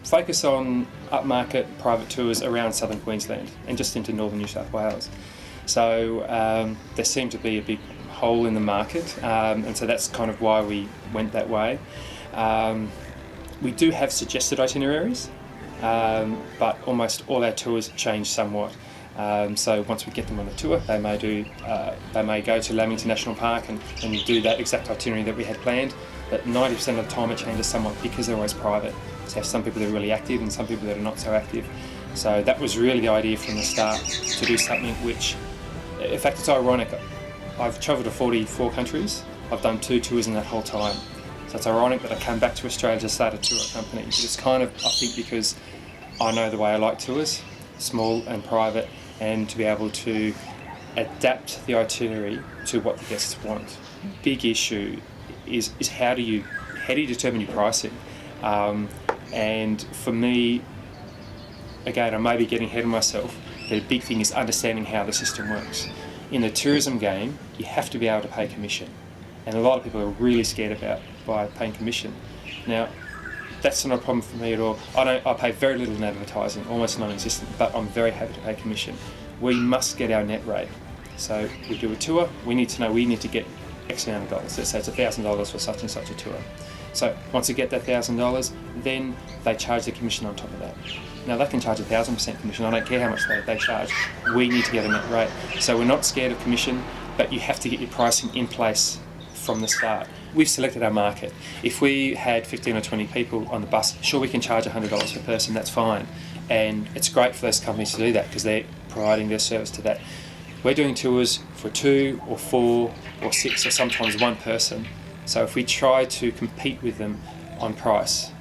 focus on upmarket private tours around southern Queensland and just into northern New South Wales. So there seemed to be a big hole in the market, and so that's kind of why we went that way. We do have suggested itineraries, but almost all our tours change somewhat. So once we get them on the tour, they may go to Lamington National Park and do that exact itinerary that we had planned, but 90% of the time it changes somewhat because they're always private. So you have some people that are really active and some people that are not so active. So that was really the idea from the start, to do something which, in fact, it's ironic. I've travelled to 44 countries. I've done 2 tours in that whole time. So it's ironic that I came back to Australia to start a tour company. It's kind of, I think, because I know the way I like tours, small and private, and to be able to adapt the itinerary to what the guests want. Big issue is how do you determine your pricing? And for me, again, I may be getting ahead of myself, but a big thing is understanding how the system works. In the tourism game, you have to be able to pay commission, and a lot of people are really scared by paying commission. Now, that's not a problem for me at all. I pay very little in advertising, almost non-existent, but I'm very happy to pay commission. We must get our net rate. So we do a tour, we need to get X amount of dollars. Let's say it's $1,000 for such and such a tour. So once you get that $1,000, then they charge the commission on top of that. Now they can charge 1,000% commission, I don't care how much they charge. We need to get a net rate. So we're not scared of commission, but you have to get your pricing in place from the start. We've selected our market. If we had 15 or 20 people on the bus, sure, we can charge $100 per person, that's fine. And it's great for those companies to do that because they're providing their service to that. We're doing tours for 2 or 4 or 6 or sometimes 1 person. So if we try to compete with them on price,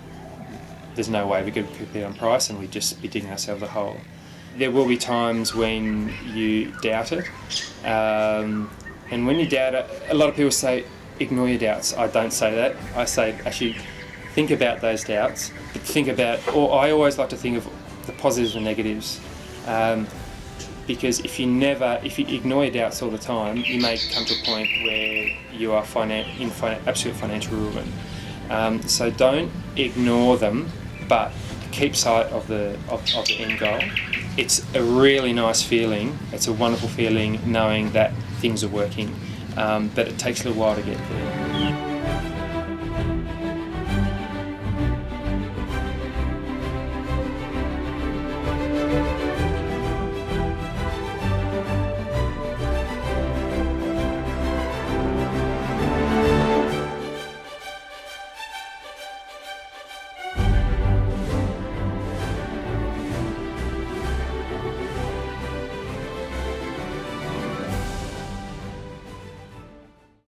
there's no way we could compete on price, and we'd just be digging ourselves a hole. There will be times when you doubt it. And when you doubt it, a lot of people say, ignore your doubts. I don't say that. I say, actually, think about those doubts, but I always like to think of the positives and negatives. Because if you ignore your doubts all the time, you may come to a point where you are in absolute financial ruin. So don't ignore them, but keep sight of the end goal. It's a really nice feeling. It's a wonderful feeling knowing that things are working, but it takes a little while to get there.